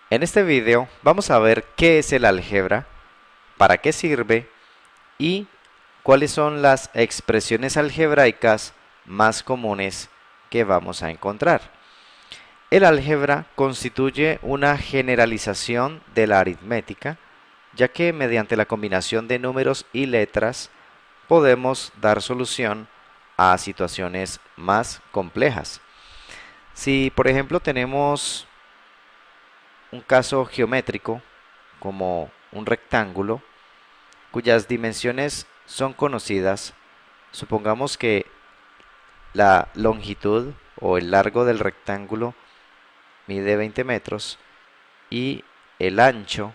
En este video vamos a ver qué es el álgebra, para qué sirve y cuáles son las expresiones algebraicas más comunes que vamos a encontrar. El álgebra constituye una generalización de la aritmética, ya que mediante la combinación de números y letras podemos dar solución a situaciones más complejas. Si, por ejemplo, tenemos un caso geométrico como un rectángulo cuyas dimensiones son conocidas, supongamos que la longitud o el largo del rectángulo mide 20 metros y el ancho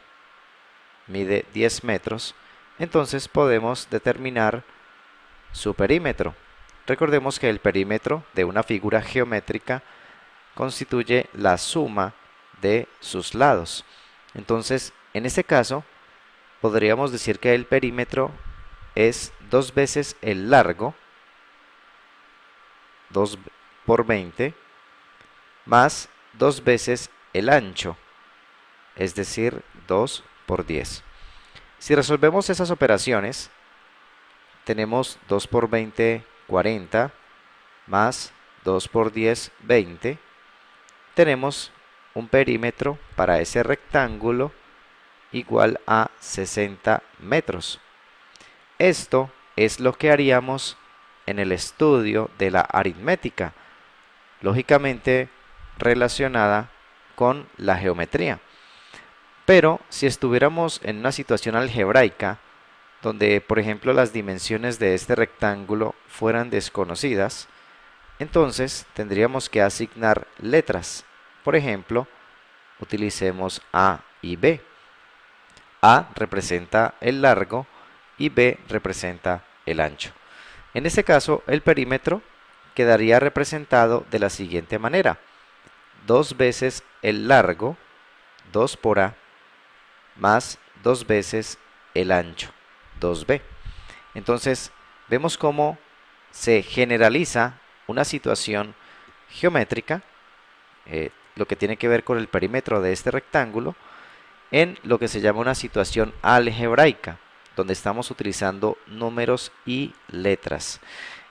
mide 10 metros, entonces podemos determinar su perímetro. Recordemos que el perímetro de una figura geométrica constituye la suma de sus lados. Entonces, en este caso, podríamos decir que el perímetro es 2 veces el largo, 2 por 20, más 2 veces el ancho, es decir, 2 por 10. Si resolvemos esas operaciones, tenemos 2 por 20, 40, más 2 por 10, 20. Tenemos un perímetro para ese rectángulo igual a 60 metros. Esto es lo que haríamos en el estudio de la aritmética, lógicamente relacionada con la geometría. Pero si estuviéramos en una situación algebraica, donde por ejemplo las dimensiones de este rectángulo fueran desconocidas, entonces tendríamos que asignar letras. Por ejemplo, utilicemos A y B. A representa el largo y B representa el ancho. En este caso, el perímetro quedaría representado de la siguiente manera: 2 veces el largo, 2 por A, más 2 veces el ancho, 2B. Entonces, vemos cómo se generaliza una situación geométrica, lo que tiene que ver con el perímetro de este rectángulo, en lo que se llama una situación algebraica, donde estamos utilizando números y letras.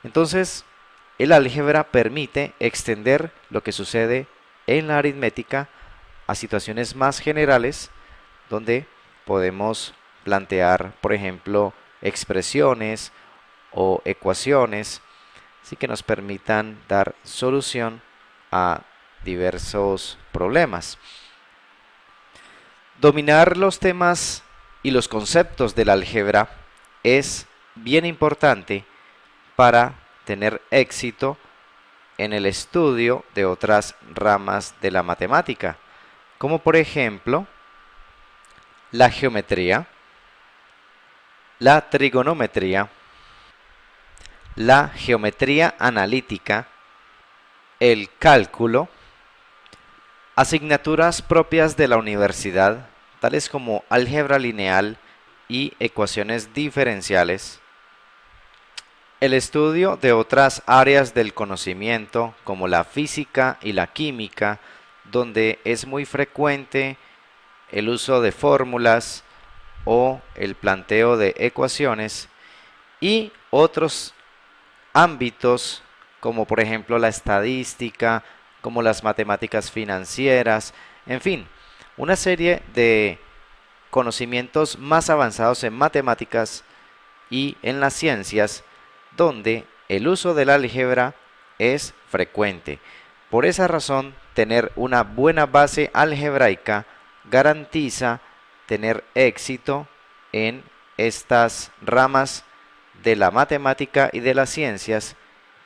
Entonces, el álgebra permite extender lo que sucede en la aritmética a situaciones más generales, donde podemos plantear, por ejemplo, expresiones o ecuaciones, así que nos permitan dar solución a diversos problemas. Dominar los temas y los conceptos del álgebra es bien importante para tener éxito en el estudio de otras ramas de la matemática, como por ejemplo la geometría, la trigonometría, la geometría analítica, el cálculo, asignaturas propias de la universidad, tales como álgebra lineal y ecuaciones diferenciales, el estudio de otras áreas del conocimiento, como la física y la química, donde es muy frecuente el uso de fórmulas o el planteo de ecuaciones, y otros ámbitos como por ejemplo la estadística, como las matemáticas financieras, en fin, una serie de conocimientos más avanzados en matemáticas y en las ciencias, donde el uso del álgebra es frecuente. Por esa razón, tener una buena base algebraica garantiza tener éxito en estas ramas de la matemática y de las ciencias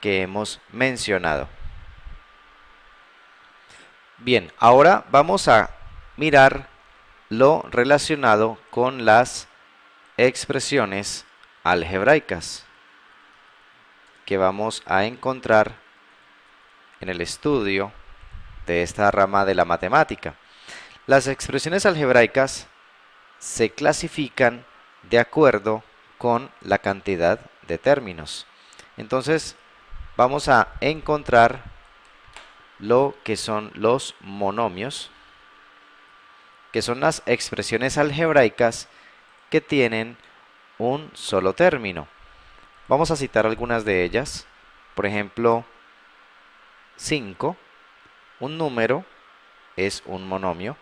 que hemos mencionado. Bien, ahora vamos a mirar lo relacionado con las expresiones algebraicas que vamos a encontrar en el estudio de esta rama de la matemática. Las expresiones algebraicas se clasifican de acuerdo con la cantidad de términos. Entonces, vamos a encontrar lo que son los monomios, que son las expresiones algebraicas que tienen un solo término. Vamos a citar algunas de ellas. Por ejemplo, 5, un número es un monomio.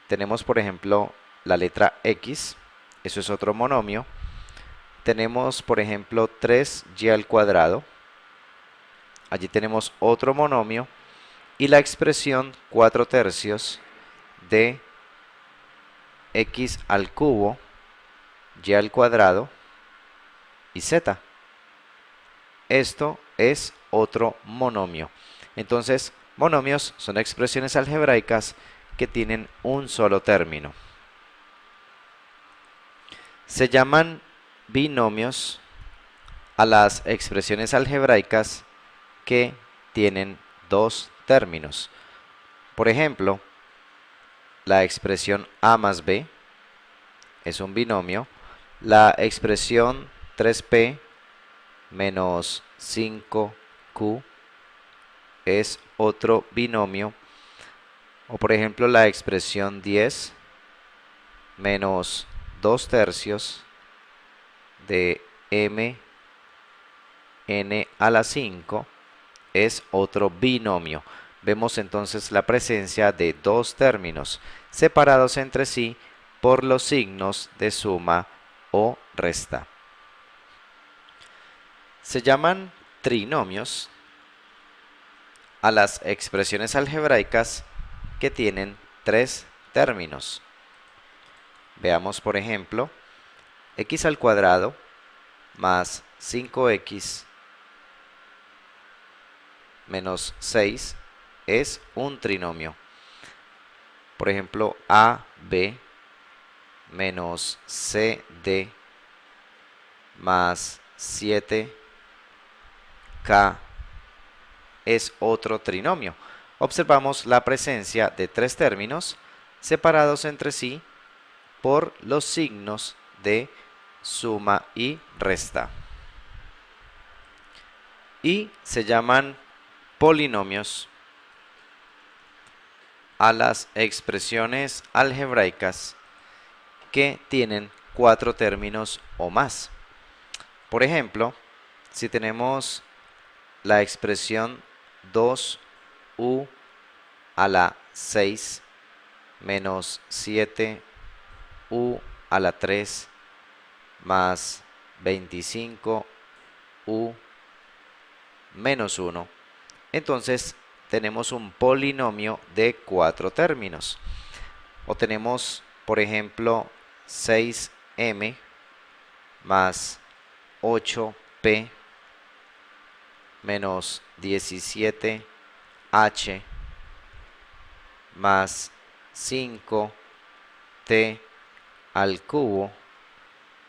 Tenemos, por ejemplo, la letra X, eso es otro monomio. Tenemos, por ejemplo, 3y al cuadrado. Allí tenemos otro monomio. Y la expresión 4/3 de x al cubo, y al cuadrado y z. Esto es otro monomio. Entonces, monomios son expresiones algebraicas que tienen un solo término. Se llaman binomios a las expresiones algebraicas que tienen dos términos. Por ejemplo, la expresión a más b es un binomio. La expresión 3p menos 5q es otro binomio. O por ejemplo la expresión 10 menos 2/3 de m n a la 5 es otro binomio. Vemos entonces la presencia de dos términos separados entre sí por los signos de suma o resta. Se llaman trinomios a las expresiones algebraicas que tienen tres términos. Veamos, por ejemplo, x al cuadrado más 5x menos 6 es un trinomio. Por ejemplo, AB menos CD más 7K es otro trinomio. Observamos la presencia de tres términos separados entre sí por los signos de suma y resta. Y se llaman polinomios a las expresiones algebraicas que tienen cuatro términos o más. Por ejemplo, si tenemos la expresión 2u a la 6 menos 7u a la 3 más 25u menos 1, entonces tenemos un polinomio de cuatro términos. O tenemos, por ejemplo, 6m más 8p menos 17h más 5t al cubo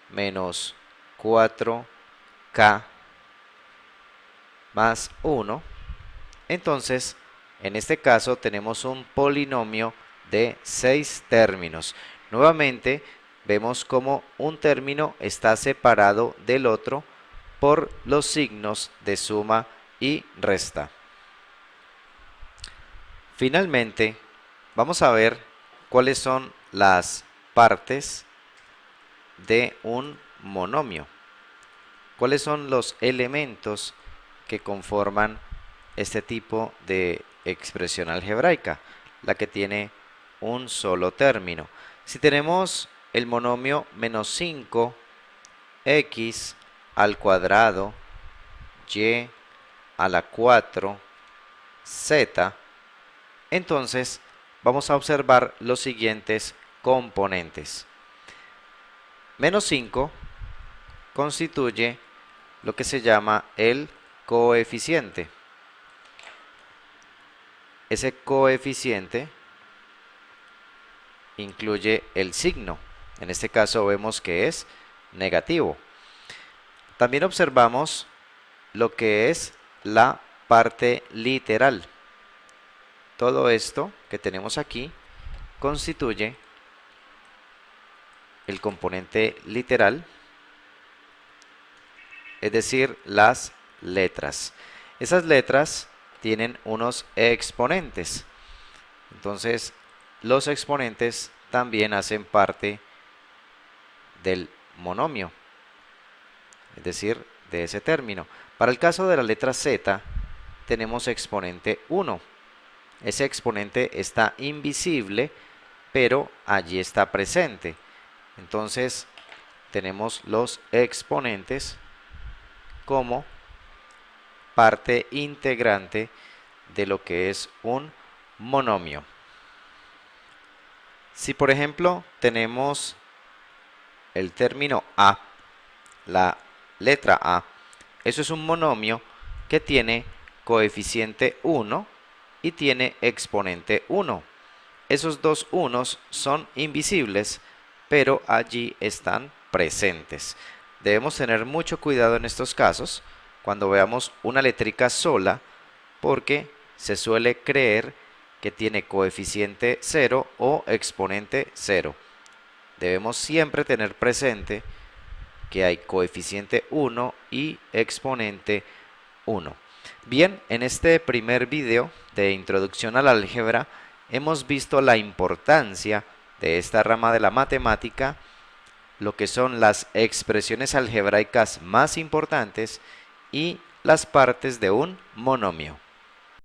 menos 4k más 1. Entonces, en este caso tenemos un polinomio de 6 términos. Nuevamente, vemos cómo un término está separado del otro por los signos de suma y resta. Finalmente, vamos a ver cuáles son las partes de un monomio. ¿Cuáles son los elementos que conforman este tipo de expresión algebraica, la que tiene un solo término? Si tenemos el monomio menos 5x al cuadrado y a la 4 z, entonces vamos a observar los siguientes componentes. Menos 5 constituye lo que se llama el coeficiente. Ese coeficiente incluye el signo. En este caso vemos que es negativo. También observamos lo que es la parte literal. Todo esto que tenemos aquí constituye el componente literal, es decir, las letras. Esas letras tienen unos exponentes. Entonces, los exponentes también hacen parte del monomio, es decir, de ese término. Para el caso de la letra Z, tenemos exponente 1. Ese exponente está invisible, pero allí está presente. Entonces, tenemos los exponentes como parte integrante de lo que es un monomio. Si por ejemplo tenemos el término A, la letra A, eso es un monomio que tiene coeficiente 1 y tiene exponente 1. Esos dos unos son invisibles, pero allí están presentes. Debemos tener mucho cuidado en estos casos cuando veamos una letrica sola, porque se suele creer que tiene coeficiente 0 o exponente 0. Debemos siempre tener presente que hay coeficiente 1 y exponente 1. Bien, en este primer video de introducción al álgebra hemos visto la importancia de esta rama de la matemática, lo que son las expresiones algebraicas más importantes y las partes de un monomio.